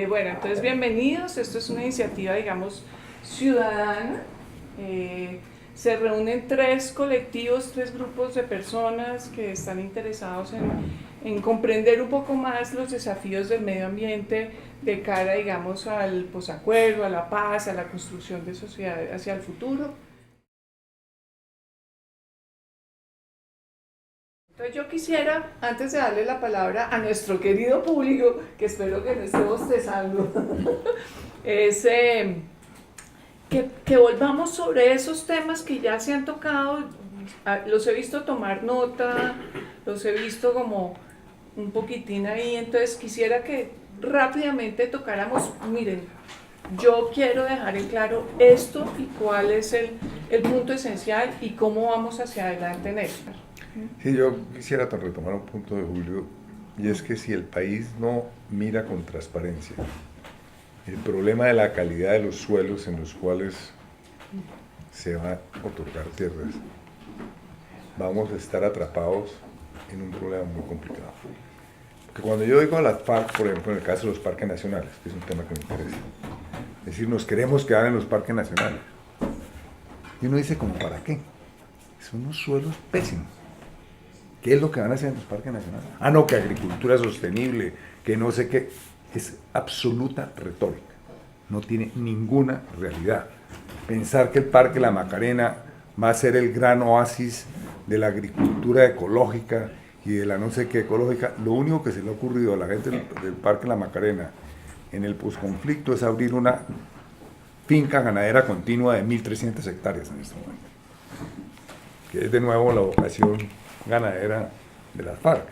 Bueno, entonces bienvenidos. Esto es una iniciativa, digamos, ciudadana. Se reúnen tres colectivos, tres grupos de personas que están interesados en comprender un poco más los desafíos del medio ambiente de cara, digamos, al posacuerdo, a la paz, a la construcción de sociedades hacia el futuro. Entonces yo quisiera, antes de darle la palabra a nuestro querido público, que espero que no esté bostezando, es que volvamos sobre esos temas que ya se han tocado. Los he visto tomar nota, los he visto como un poquitín ahí, entonces quisiera que rápidamente tocáramos, miren, yo quiero dejar en claro esto y cuál es el punto esencial y cómo vamos hacia adelante en esto. Sí, yo quisiera retomar un punto de Julio, y es que si el país no mira con transparencia el problema de la calidad de los suelos en los cuales se va a otorgar tierras, vamos a estar atrapados en un problema muy complicado. Porque cuando yo digo a las FARC, por ejemplo, en el caso de los parques nacionales, que es un tema que me interesa, es decir, nos queremos quedar en los parques nacionales. Y uno dice, ¿como para qué? Son unos suelos pésimos. ¿Qué es lo que van a hacer en los parques nacionales? Ah, no, que agricultura sostenible, que no sé qué. Es absoluta retórica. No tiene ninguna realidad. Pensar que el Parque La Macarena va a ser el gran oasis de la agricultura ecológica y de la no sé qué ecológica, lo único que se le ha ocurrido a la gente del Parque La Macarena en el posconflicto es abrir una finca ganadera continua de 1.300 hectáreas en este momento, que es de nuevo la vocación ganadera de las FARC.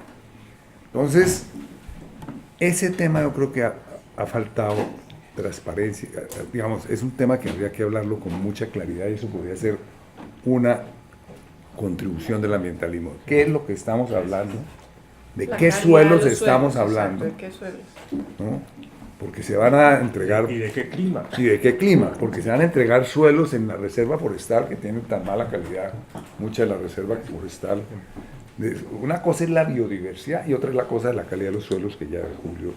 Entonces, ese tema yo creo que ha faltado transparencia, digamos, es un tema que habría que hablarlo con mucha claridad y eso podría ser una contribución del ambientalismo. ¿Qué es lo que estamos hablando? ¿De qué suelos estamos hablando? Exacto, ¿de qué suelos? ¿No? Porque se van a entregar... ¿Y de qué clima? ¿Y de qué clima? Porque se van a entregar suelos en la reserva forestal que tienen tan mala calidad, mucha de la reserva forestal. Una cosa es la biodiversidad y otra es la cosa de la calidad de los suelos que ya Julio,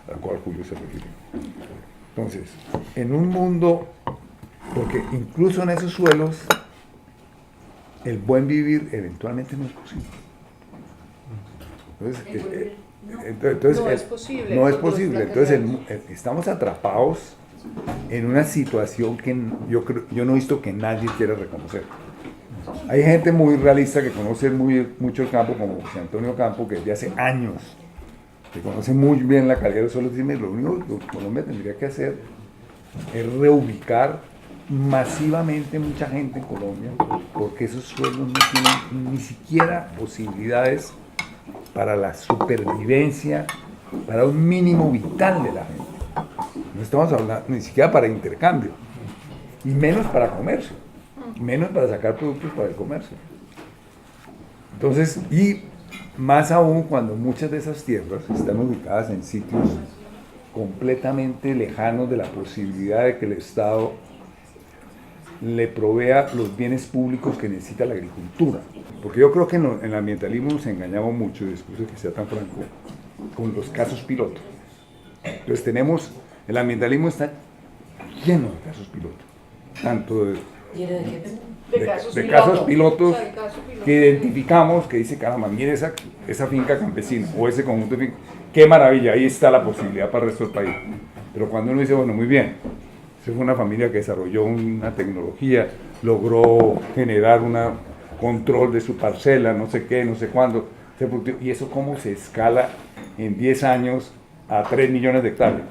a la cual Julio se refiere. Entonces, en un mundo, porque incluso en esos suelos, el buen vivir eventualmente no es posible. Entonces, no es posible. No es posible. Entonces, estamos atrapados en una situación que yo no he visto que nadie quiera reconocer. Hay gente muy realista que conoce mucho el campo, como José Antonio Campo, que desde hace años que conoce muy bien la calidad de los suelos. Dime, lo único que Colombia tendría que hacer es reubicar masivamente mucha gente en Colombia, porque esos suelos no tienen ni siquiera posibilidades para la supervivencia, para un mínimo vital de la gente. No estamos hablando ni siquiera para intercambio, y menos para comercio, menos para sacar productos para el comercio. Entonces, y más aún cuando muchas de esas tierras están ubicadas en sitios completamente lejanos de la posibilidad de que el Estado le provea los bienes públicos que necesita la agricultura. Porque yo creo que en el ambientalismo nos engañamos mucho, y después de que sea tan franco, con los casos piloto. Entonces el ambientalismo está lleno de casos piloto, tanto de casos pilotos que identificamos, que dice, caramba, mire esa finca campesina, o ese conjunto de fincas, qué maravilla, ahí está la posibilidad para el resto del país. Pero cuando uno dice, bueno, muy bien, esa fue una familia que desarrolló una tecnología, logró generar un control de su parcela, no sé qué, no sé cuándo, y eso cómo se escala en 10 años a 3 millones de hectáreas.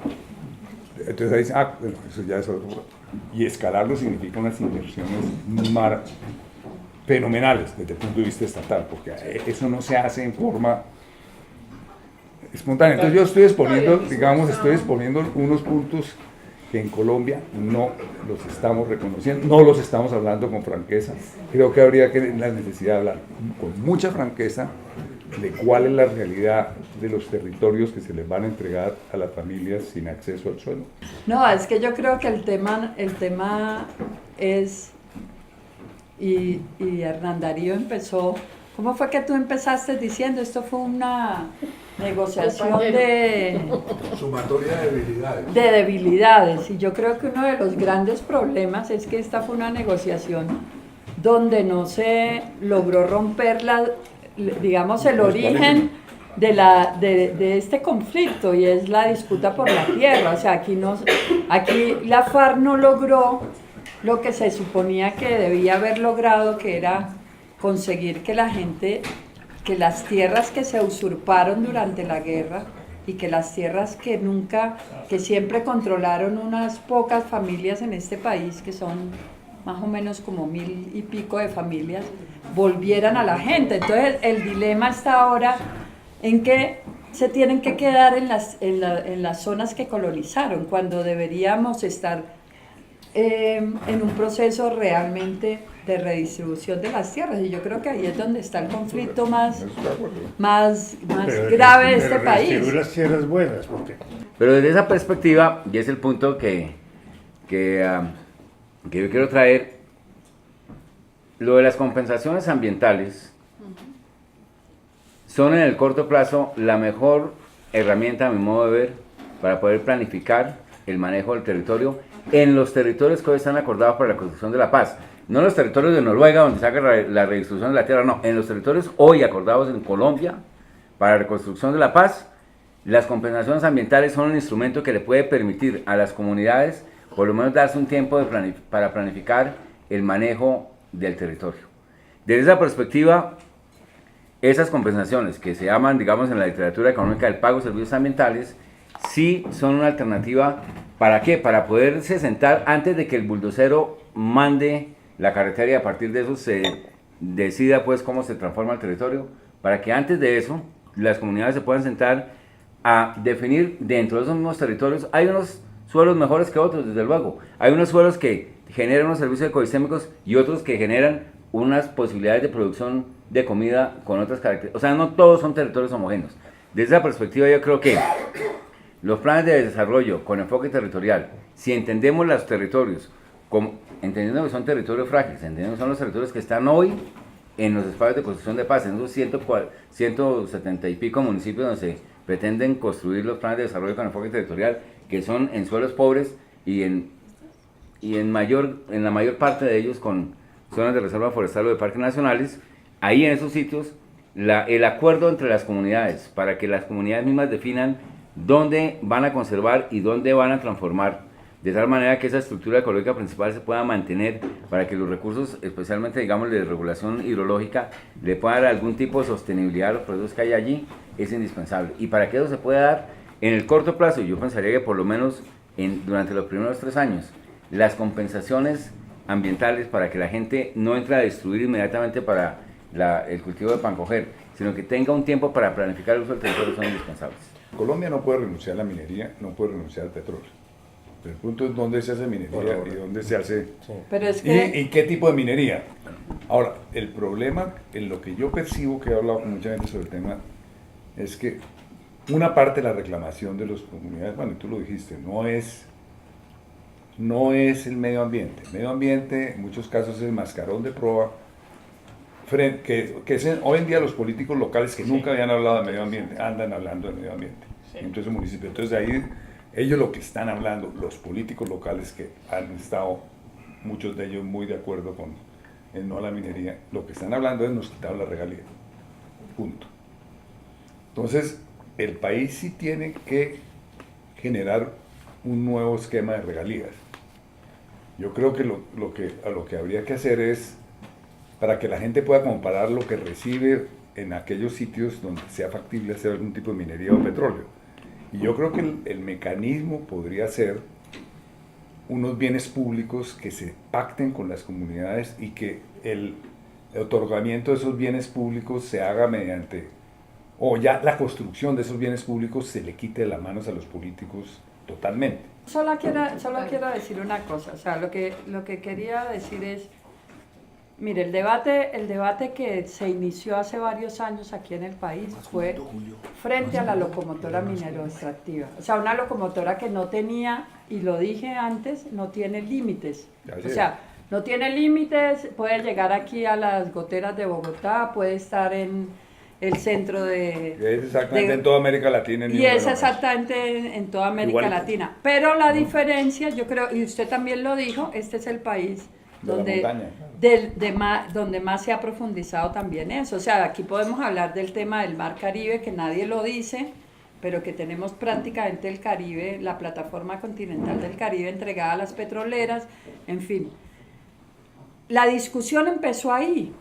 Entonces ahí dicen, bueno, eso ya es otro. Y escalarlo significa unas inversiones fenomenales desde el punto de vista estatal, porque eso no se hace en forma espontánea. Entonces yo estoy exponiendo unos puntos que en Colombia no los estamos reconociendo, no los estamos hablando con franqueza. Creo que habría la necesidad de hablar con mucha franqueza de cuál es la realidad de los territorios que se les van a entregar a las familias sin acceso al suelo. No, es que yo creo que el tema es, y Hernán Darío empezó, ¿cómo fue que tú empezaste diciendo? Esto fue negociación de Sumatoria de debilidades. debilidades. Y yo creo que uno de los grandes problemas es que esta fue una negociación donde no se logró romper digamos, el origen de este conflicto, y es la disputa por la tierra. O sea, aquí la FARC no logró lo que se suponía que debía haber logrado, que era conseguir que que las tierras que se usurparon durante la guerra y que las tierras que siempre controlaron unas pocas familias en este país, que son más o menos como 1000 y pico de familias, volvieran a la gente. Entonces el dilema está ahora en que se tienen que quedar en las zonas que colonizaron, cuando deberíamos estar en un proceso realmente de redistribución de las tierras. Y yo creo que ahí es donde está el conflicto más grave de este país. Redistribuir las tierras buenas, porque Pero desde esa perspectiva, y es el punto que yo quiero traer, lo de las compensaciones ambientales son en el corto plazo la mejor herramienta, a mi modo de ver, para poder planificar el manejo del territorio en los territorios que hoy están acordados para la construcción de la paz. No en los territorios de Noruega, donde saca la redistribución de la tierra, no. En los territorios hoy acordados en Colombia para la reconstrucción de la paz, las compensaciones ambientales son un instrumento que le puede permitir a las comunidades, por lo menos, darse un tiempo para planificar el manejo del territorio. Desde esa perspectiva, esas compensaciones, que se llaman, digamos, en la literatura económica, el pago de servicios ambientales, sí son una alternativa. ¿Para qué? Para poderse sentar antes de que el buldocero mande la carretera y a partir de eso se decida pues cómo se transforma el territorio, para que antes de eso las comunidades se puedan sentar a definir dentro de esos mismos territorios. Hay unos suelos mejores que otros, desde luego. Hay unos suelos que generan unos servicios ecosistémicos y otros que generan unas posibilidades de producción de comida con otras características. O sea, no todos son territorios homogéneos. Desde esa perspectiva yo creo que los planes de desarrollo con enfoque territorial, si entendemos los territorios, entendiendo que son territorios frágiles, entendiendo que son los territorios que están hoy en los espacios de construcción de paz, en esos 170 y pico municipios donde se pretenden construir los planes de desarrollo con enfoque territorial, que son en suelos pobres y en la mayor parte de ellos con zonas de reserva forestal o de parques nacionales. Ahí en esos sitios, el acuerdo entre las comunidades, para que las comunidades mismas definan dónde van a conservar y dónde van a transformar, de tal manera que esa estructura ecológica principal se pueda mantener, para que los recursos, especialmente, digamos, de regulación hidrológica, le puedan dar algún tipo de sostenibilidad a los procesos que hay allí, es indispensable. Y para que eso se pueda dar en el corto plazo, yo pensaría que por lo menos durante los primeros 3 años, las compensaciones ambientales, para que la gente no entre a destruir inmediatamente para el cultivo de pan coger, sino que tenga un tiempo para planificar el uso del territorio, son indispensables. Colombia no puede renunciar a la minería, no puede renunciar al petróleo. Pero el punto es dónde se hace minería y dónde se hace... Pero es que... ¿Y qué tipo de minería? Ahora, el problema, en lo que yo percibo, que he hablado con mucha gente sobre el tema, es que una parte de la reclamación de las comunidades, bueno, tú lo dijiste, no es el medio ambiente. El medio ambiente, en muchos casos, es el mascarón de proa, que hoy en día los políticos locales que nunca habían hablado de medio ambiente, andan hablando de medio ambiente. Entonces, el municipio. Entonces, de ahí, ellos lo que están hablando, los políticos locales que han estado, muchos de ellos muy de acuerdo con el no a la minería, lo que están hablando es nos quitar la regalía. Punto. Entonces, el país sí tiene que generar un nuevo esquema de regalías. Yo creo que lo que habría que hacer es, para que la gente pueda comparar lo que recibe en aquellos sitios donde sea factible hacer algún tipo de minería o petróleo. Y yo creo que el mecanismo podría ser unos bienes públicos que se pacten con las comunidades y que el otorgamiento de esos bienes públicos se haga mediante, o ya la construcción de esos bienes públicos se le quite de las manos a los políticos totalmente. Solo quiero decir una cosa, o sea, lo que quería decir es, mire, el debate que se inició hace varios años aquí en el país fue frente a la locomotora minero-extractiva. O sea, una locomotora que no tenía, y lo dije antes, no tiene límites. O sea, no tiene límites, puede llegar aquí a las goteras de Bogotá, puede estar en el centro de... Es exactamente en toda América Latina. Y es exactamente en toda América Igual. Latina. Pero la diferencia, yo creo, y usted también lo dijo, este es el país donde, donde más se ha profundizado también eso. O sea, aquí podemos hablar del tema del Mar Caribe, que nadie lo dice, pero que tenemos prácticamente el Caribe, la plataforma continental del Caribe entregada a las petroleras, en fin. La discusión empezó ahí.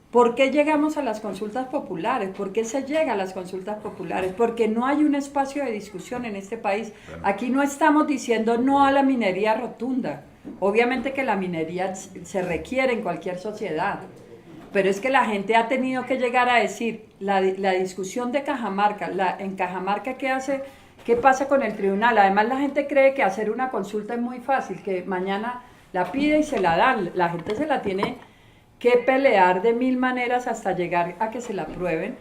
¿Por qué llegamos a las consultas populares? ¿Por qué se llega a las consultas populares? Porque no hay un espacio de discusión en este país. Aquí no estamos diciendo no a la minería rotunda. Obviamente que la minería se requiere en cualquier sociedad, pero es que la gente ha tenido que llegar a decir, la discusión de Cajamarca, en Cajamarca, ¿qué pasa con el tribunal? Además, la gente cree que hacer una consulta es muy fácil, que mañana la pide y se la dan. La gente se la tiene que pelear de 1000 maneras hasta llegar a que se la aprueben.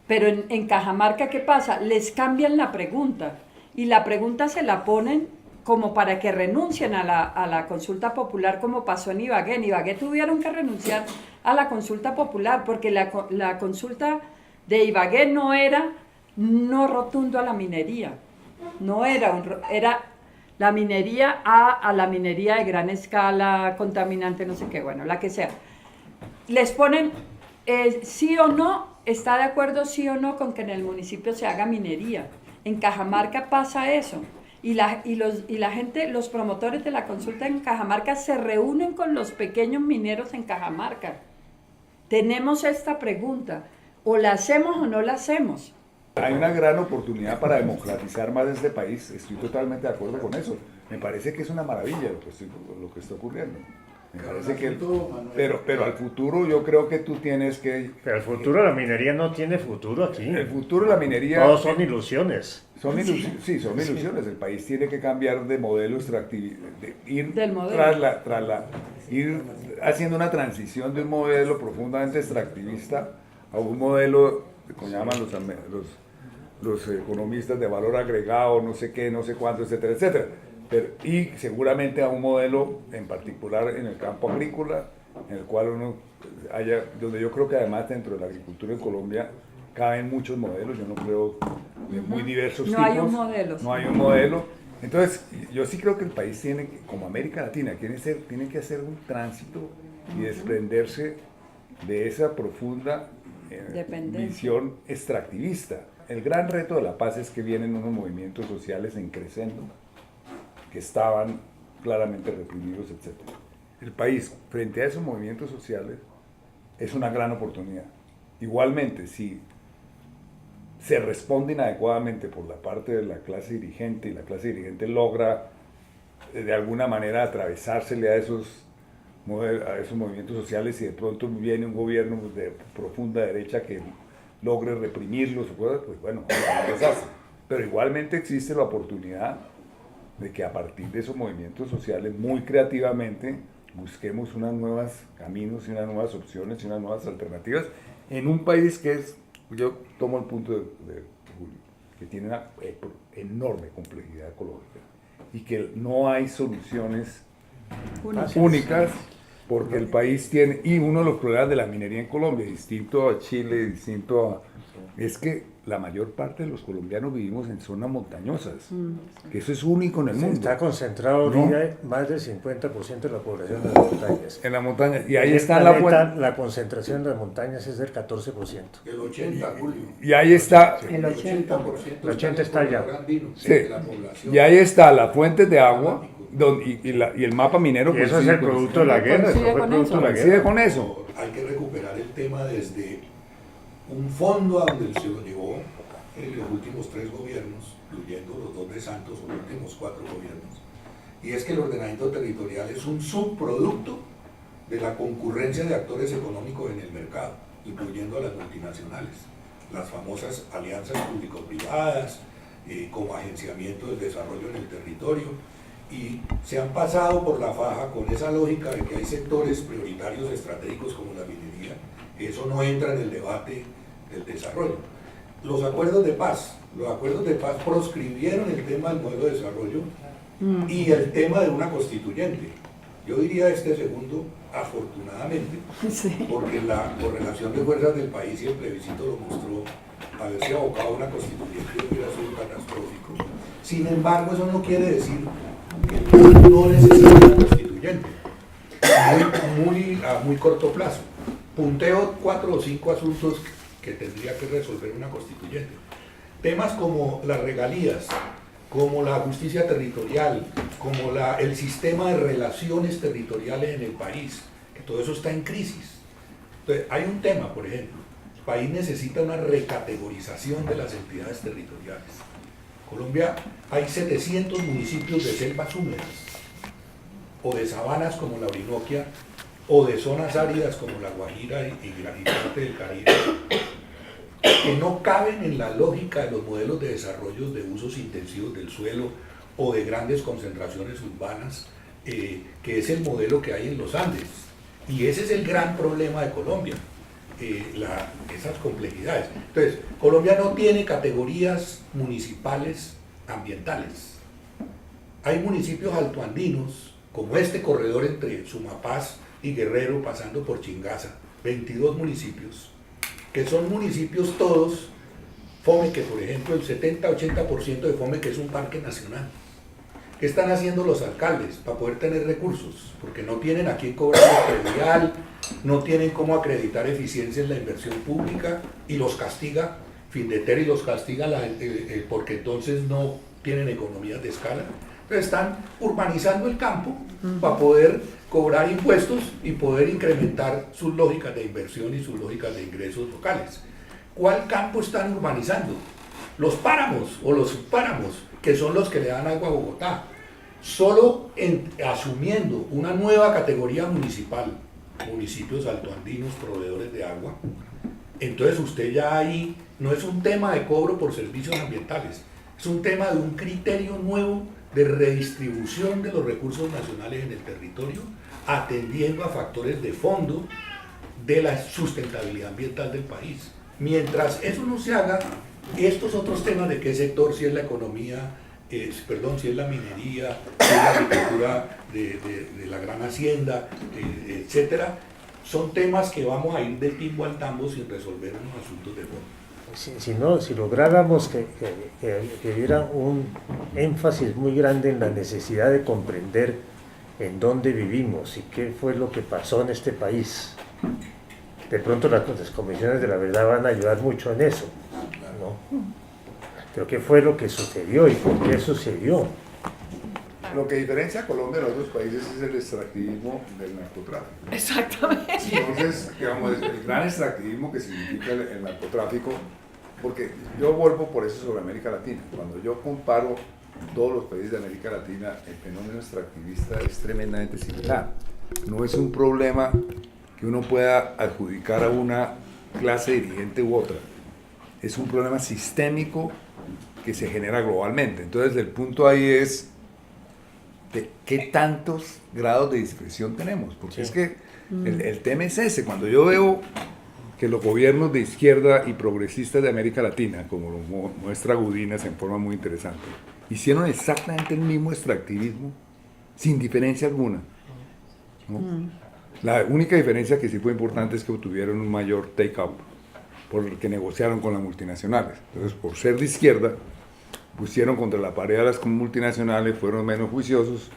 Pero en Cajamarca, ¿qué pasa? Les cambian la pregunta, y la pregunta se la ponen como para que renuncien a la consulta popular, como pasó en Ibagué. En Ibagué tuvieron que renunciar a la consulta popular, porque la consulta de Ibagué no era no rotundo a la minería, no era, era la minería a la minería de gran escala, contaminante, no sé qué, bueno, la que sea. Les ponen sí o no, está de acuerdo sí o no con que en el municipio se haga minería. En Cajamarca pasa eso. Y la gente, los promotores de la consulta en Cajamarca se reúnen con los pequeños mineros en Cajamarca. Tenemos esta pregunta, ¿o la hacemos o no la hacemos? Hay una gran oportunidad para democratizar más este país, estoy totalmente de acuerdo con eso. Me parece que es una maravilla lo que está ocurriendo. Me parece que, pero al futuro yo creo que tú tienes que... Pero el futuro de la minería no tiene futuro aquí. El futuro de la minería... Todos son ilusiones. Son ilusiones. El país tiene que cambiar de modelo extractivo, ir ir haciendo una transición de un modelo profundamente extractivista a un modelo, como llaman los economistas, de valor agregado, no sé qué, no sé cuánto, etcétera, etcétera. Y seguramente a un modelo en particular en el campo agrícola, en el cual donde yo creo que además dentro de la agricultura en Colombia caben muchos modelos, yo no creo de muy diversos tipos. No hay un modelo. No hay un modelo. Entonces, yo sí creo que el país tiene, como América Latina, tiene que hacer un tránsito y desprenderse de esa profunda visión extractivista. El gran reto de la paz es que vienen unos movimientos sociales en crescendo, que estaban claramente reprimidos, etc. El país, frente a esos movimientos sociales, es una gran oportunidad. Igualmente, si se responden adecuadamente por la parte de la clase dirigente, y la clase dirigente logra de alguna manera atravesársele a esos movimientos sociales, y de pronto viene un gobierno de profunda derecha que logre reprimirlos, pues bueno, les hace. Pero igualmente existe la oportunidad de que a partir de esos movimientos sociales, muy creativamente, busquemos unos nuevos caminos y unas nuevas opciones y unas nuevas alternativas en un país que es, yo tomo el punto de Julio, que tiene una enorme complejidad ecológica y que no hay soluciones únicas, porque el país tiene, y uno de los problemas de la minería en Colombia, distinto a Chile, es que la mayor parte de los colombianos vivimos en zonas montañosas, que eso es único en el mundo. Está concentrado más del 50% de la población en las montañas. En la montaña, y ahí En está el planeta, la concentración de las montañas es del 14%. El 80%, Julio. Y ahí está, El 80%. El 80 está allá. sí, y ahí está las fuentes de agua y el mapa minero. Y eso es el producto de la guerra. Coincide con eso. Coincide con eso. Hay que recuperar el tema desde un fondo a donde se lo llevó en los últimos 3 gobiernos, incluyendo los 2 de Santos, o los últimos 4 gobiernos, y es que el ordenamiento territorial es un subproducto de la concurrencia de actores económicos en el mercado, incluyendo a las multinacionales, las famosas alianzas público-privadas, como agenciamiento del desarrollo en el territorio, y se han pasado por la faja con esa lógica de que hay sectores prioritarios estratégicos como la minería, que eso no entra en el debate del desarrollo. Los acuerdos de paz proscribieron el tema del modelo de desarrollo y el tema de una constituyente. Yo diría este segundo, afortunadamente, Sí. porque la correlación de fuerzas del país y el plebiscito lo mostró. Haberse abocado a una constituyente hubiera sido catastrófico. Sin embargo, eso no quiere decir que el país no necesita una constituyente a muy corto plazo. Punteo 4 o 5 asuntos que tendría que resolver una constituyente. Temas como las regalías, como la justicia territorial, como el sistema de relaciones territoriales en el país, que todo eso está en crisis. Entonces, hay un tema, por ejemplo, el país necesita una recategorización de las entidades territoriales. En Colombia hay 700 municipios de selvas húmedas, o de sabanas como la Orinoquia, o de zonas áridas como la Guajira y gran parte del Caribe, que no caben en la lógica de los modelos de desarrollo de usos intensivos del suelo o de grandes concentraciones urbanas, que es el modelo que hay en los Andes. Y ese es el gran problema de Colombia, esas complejidades. Entonces, Colombia no tiene categorías municipales ambientales. Hay municipios altoandinos, como este corredor entre Sumapaz y Guerrero, pasando por Chingaza, 22 municipios, que son municipios todos, Fomeque, por ejemplo, el 70-80% de Fomeque es un parque nacional. ¿Qué están haciendo los alcaldes para poder tener recursos? Porque no tienen a quién cobrar el predial, no tienen cómo acreditar eficiencia en la inversión pública, y los castiga Findeter y los castiga porque entonces no tienen economías de escala. Entonces están urbanizando el campo para poder cobrar impuestos y poder incrementar sus lógicas de inversión y sus lógicas de ingresos locales. ¿Cuál campo están urbanizando? Los páramos o los subpáramos, que son los que le dan agua a Bogotá. Solo asumiendo una nueva categoría municipal, municipios altoandinos, proveedores de agua, entonces usted ya ahí no es un tema de cobro por servicios ambientales, es un tema de un criterio nuevo de redistribución de los recursos nacionales en el territorio, atendiendo a factores de fondo de la sustentabilidad ambiental del país. Mientras eso no se haga, estos otros temas de qué sector, si es la economía, si es la minería, si es la agricultura de la gran hacienda, etcétera, son temas que vamos a ir de timbo al tambo sin resolver unos asuntos de fondo. Si lográramos que hubiera un énfasis muy grande en la necesidad de comprender en dónde vivimos y qué fue lo que pasó en este país, de pronto las comisiones de la verdad van a ayudar mucho en eso, ¿no? Pero qué fue lo que sucedió y por qué sucedió. Lo que diferencia a Colombia de los otros países es el extractivismo del narcotráfico. Exactamente. Entonces, digamos, el gran extractivismo que significa el narcotráfico, porque yo vuelvo por eso sobre América Latina. Cuando yo comparo todos los países de América Latina, el fenómeno extractivista es tremendamente similar. No es un problema que uno pueda adjudicar a una clase dirigente u otra. Es un problema sistémico que se genera globalmente. Entonces, el punto ahí es de qué tantos grados de discreción tenemos, porque sí. Es que el tema es ese. Cuando yo veo que los gobiernos de izquierda y progresistas de América Latina, como lo muestra Gudinas en forma muy interesante, hicieron exactamente el mismo extractivismo sin diferencia alguna, ¿no? La única diferencia que sí fue importante es que obtuvieron un mayor take-up porque negociaron con las multinacionales. Entonces, por ser de izquierda, pusieron contra la pared a las multinacionales, fueron menos juiciosos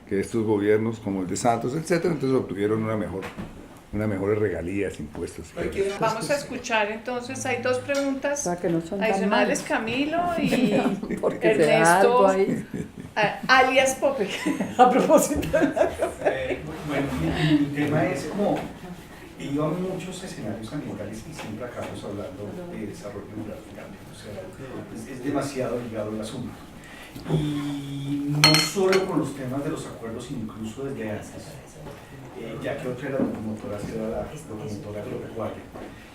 que estos gobiernos como el de Santos, etc. Entonces obtuvieron una mejores regalías, impuestos. Vamos a escuchar entonces, hay dos preguntas que no son tan adicionales, malas. Camilo y Porque se da algo Ernesto, ahí. alias Pope, a propósito de la Bueno, mi tema es como, he ido a muchos escenarios ambientales y siempre acabamos hablando de desarrollo rural, o sea, es demasiado ligado el asunto. Y no solo con los temas de los acuerdos, sino incluso desde antes, ya que otra de las locomotoras era la locomotora agropecuaria.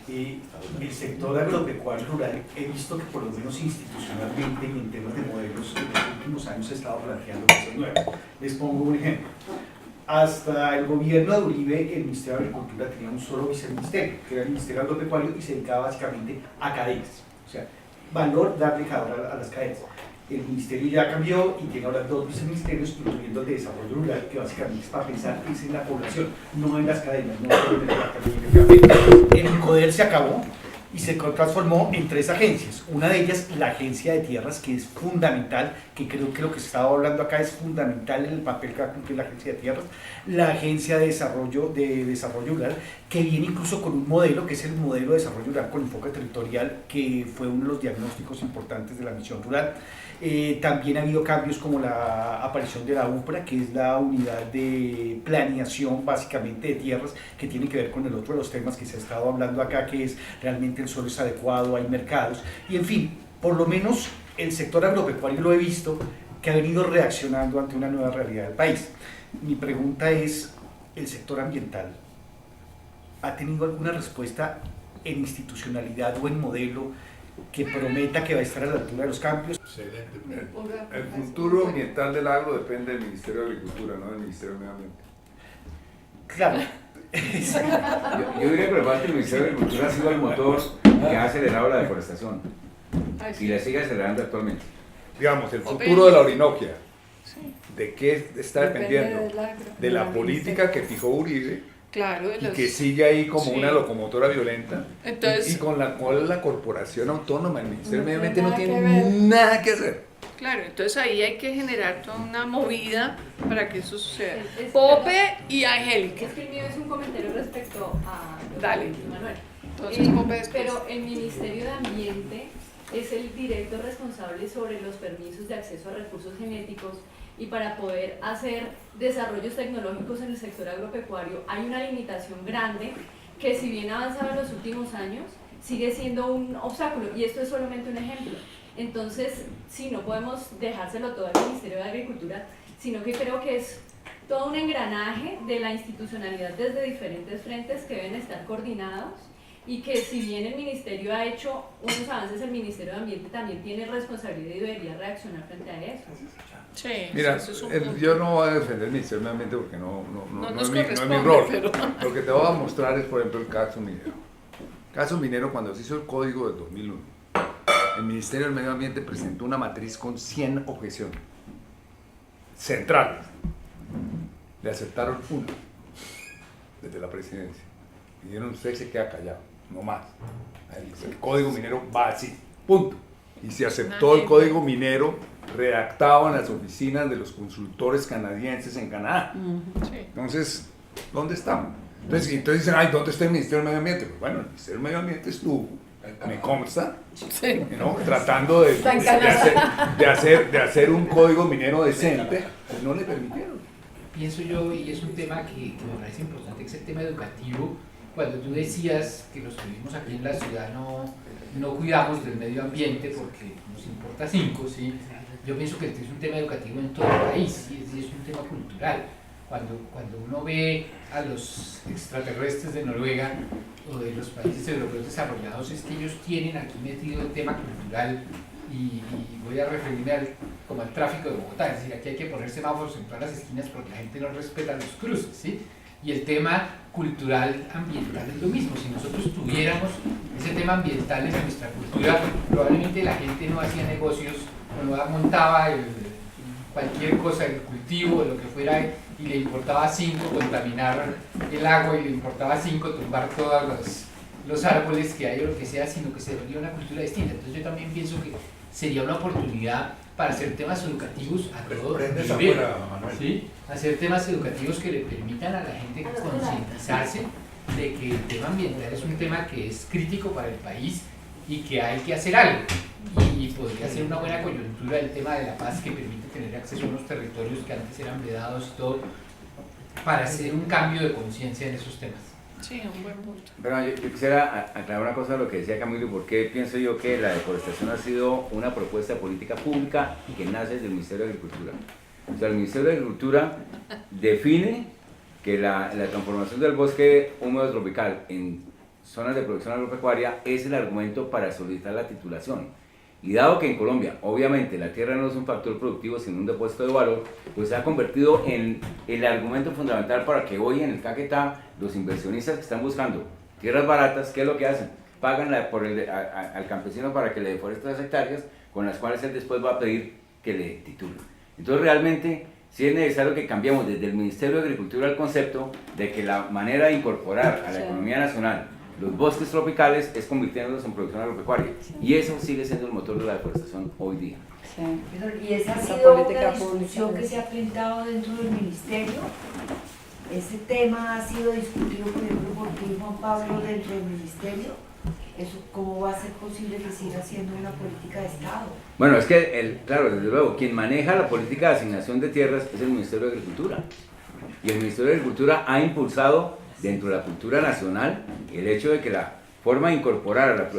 El sector agropecuario rural, he visto que por lo menos institucionalmente y en temas de modelos en los últimos años se ha estado planteando cosas nuevas. Les pongo un ejemplo. Hasta el gobierno de Uribe, el Ministerio de Agricultura tenía un solo viceministerio, que era el Ministerio Agropecuario, y se dedicaba básicamente a cadenas. O sea, valor darle calor a las cadenas. el ministerio ya cambió y tiene ahora 2 viceministerios, incluyendo el de desarrollo rural, que básicamente es para pensar es en la población, no en las cadenas, no solo en el departamento de café. El INCODER se acabó y se transformó en 3 agencias. Una de ellas, la Agencia de Tierras, que es fundamental, que creo que lo que se estaba hablando acá es fundamental en el papel que va a cumplir la Agencia de Tierras. La Agencia de Desarrollo Rural, que viene incluso con un modelo, que es el modelo de desarrollo rural con enfoque territorial, que fue uno de los diagnósticos importantes de la misión rural. También ha habido cambios como la aparición de la UPRA, que es la unidad de planeación básicamente de tierras, que tiene que ver con el otro de los temas que se ha estado hablando acá, que es realmente el suelo es adecuado, hay mercados, y en fin, por lo menos el sector agropecuario lo he visto, que ha venido reaccionando ante una nueva realidad del país. Mi pregunta es, ¿el sector ambiental ha tenido alguna respuesta en institucionalidad o en modelo que prometa que va a estar a la altura de los cambios? Excelente. El futuro ambiental del agro depende del Ministerio de Agricultura, no del Ministerio del Medio Ambiente. Claro. Yo diría que lo que el Ministerio de Agricultura ha sido el motor que ha acelerado la deforestación y la sigue acelerando actualmente. Digamos, el futuro de la Orinoquia, ¿de qué está Depende dependiendo? del agro, De la del política que fijó Uribe Claro, de y los- que sigue ahí como Sí. una locomotora violenta, Entonces- y con la cual la corporación autónoma, el Ministerio del No Medio tiene Ambiente no nada que tiene ver. nada que hacer. Claro, entonces ahí hay que generar toda una movida para que eso suceda. Es- Pope y Angélica. Es que el mío es un comentario respecto a lo que Dale. dijo Manuel. Entonces, Pope después. Pero el Ministerio de Ambiente es el directo responsable sobre los permisos de acceso a recursos genéticos, y para poder hacer desarrollos tecnológicos en el sector agropecuario hay una limitación grande que, si bien ha avanzado en los últimos años, sigue siendo un obstáculo, y esto es solamente un ejemplo. Entonces, sí, no podemos dejárselo todo al Ministerio de Agricultura, sino que creo que es todo un engranaje de la institucionalidad desde diferentes frentes que deben estar coordinados, y que, si bien el Ministerio ha hecho unos avances, el Ministerio de Ambiente también tiene responsabilidad y debería reaccionar frente a eso. Sí, Mira, eso es un punto. yo no voy a defender el Ministerio del Medio Ambiente porque no nos es mi corresponde, rol. pero- Lo que te voy a mostrar es, por ejemplo, el caso minero. Caso minero, cuando se hizo el código del 2001, el Ministerio del Medio Ambiente presentó una matriz con 100 objeciones centrales. Le aceptaron una desde la presidencia. Y dijeron, usted se queda callado, no más. El código minero va así, punto. Y se aceptó el código minero redactado en las oficinas de los consultores canadienses en Canadá. Sí. Entonces, ¿dónde estamos? Entonces dicen, ay, ¿dónde está el Ministerio del Medio Ambiente? Pues bueno, el Ministerio del Medio Ambiente estuvo, me consta, Sí. ¿no? Tratando de hacer un código minero decente, pues no le permitieron. Pienso yo, y es un tema que me parece importante, que es el tema educativo. Cuando tú decías que los que vivimos aquí en la ciudad no cuidamos del medio ambiente porque nos importa 5, ¿sí? Yo pienso que este es un tema educativo en todo el país, y es un tema cultural. Cuando uno ve a los extraterrestres de Noruega o de los países europeos desarrollados, es que ellos tienen aquí metido el tema cultural, y voy a referirme como al tráfico de Bogotá, es decir, aquí hay que poner semáforos en todas las esquinas porque la gente no respeta los cruces, ¿sí? Y el tema cultural ambiental es lo mismo. Si nosotros tuviéramos ese tema ambiental en nuestra cultura, probablemente la gente no hacía negocios o no montaba cualquier cosa, el cultivo o lo que fuera, y le importaba 5 contaminar el agua, y le importaba 5 tumbar todos los árboles que hay o lo que sea, sino que se volvió una cultura distinta. Entonces yo también pienso que sería una oportunidad para hacer temas educativos a todo Prendes nivel, afuera, Manuel. ¿sí? Hacer temas educativos que le permitan a la gente concientizarse de que el tema ambiental es un tema que es crítico para el país y que hay que hacer algo. Y podría ser una buena coyuntura el tema de la paz, que permite tener acceso a unos territorios que antes eran vedados y todo, para hacer un cambio de conciencia en esos temas. Sí, un buen punto. Pero yo quisiera aclarar una cosa de lo que decía Camilo, porque pienso yo que la deforestación ha sido una propuesta de política pública que nace desde el Ministerio de Agricultura. O sea, el Ministerio de Agricultura define que la transformación del bosque húmedo tropical en zonas de producción agropecuaria es el argumento para solicitar la titulación. Y dado que en Colombia, obviamente, la tierra no es un factor productivo, sino un depósito de valor, pues se ha convertido en el argumento fundamental para que hoy en el Caquetá los inversionistas que están buscando tierras baratas, ¿qué es lo que hacen? Pagan al campesino para que le deforeste las hectáreas, con las cuales él después va a pedir que le titulen. Entonces realmente sí es necesario que cambiemos desde el Ministerio de Agricultura el concepto de que la manera de incorporar a la economía nacional los bosques tropicales es convirtiéndolos en producción agropecuaria, y eso sigue siendo el motor de la deforestación hoy día. Y esa ha Esa sido política una discusión pública. que se ha planteado dentro del ministerio. Ese tema ha sido discutido, por ejemplo, por ti, Juan Pablo, dentro del ministerio. Eso, ¿cómo va a ser posible que siga siendo una política de Estado? Bueno, es que, claro, desde luego, quien maneja la política de asignación de tierras es el Ministerio de Agricultura. Y el Ministerio de Agricultura ha impulsado dentro de la cultura nacional el hecho de que la forma de incorporar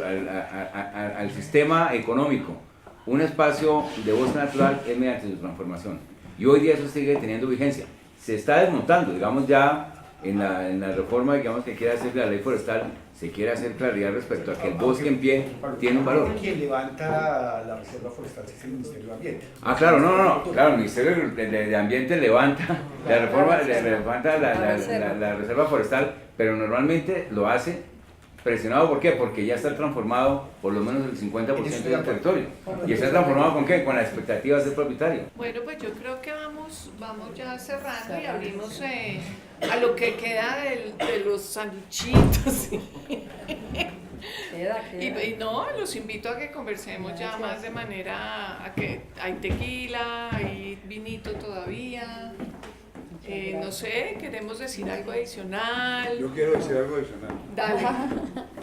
al sistema económico un espacio de bosque natural es mediante su transformación. Y hoy día eso sigue teniendo vigencia. Se está desmontando, digamos, ya en la reforma, digamos, que quiere hacer la ley forestal, se quiere hacer claridad respecto a que el bosque en pie tiene un valor. Quien levanta la reserva forestal es el Ministerio de Ambiente. Ah, claro, no, claro, el Ministerio de Ambiente levanta la reforma, levanta la reserva forestal, pero normalmente lo hace presionado. ¿Por qué? Porque ya está transformado por lo menos el 50% del territorio. ¿Y está transformado con qué? Con la expectativa de ser propietario. Bueno, pues yo creo que vamos ya cerrando y abrimos a lo que queda de los sanduchitos. Y no, los invito a que conversemos ya más de manera, a que hay tequila, hay vinito todavía. No sé, queremos decir algo adicional. Yo quiero decir algo adicional. Dale.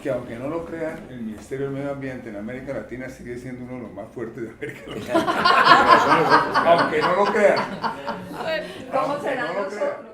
Que aunque no lo crean, el Ministerio del Medio Ambiente en América Latina sigue siendo uno de los más fuertes de América Latina. Aunque no lo crean. A ver, ¿Cómo Aunque serán no lo los crean.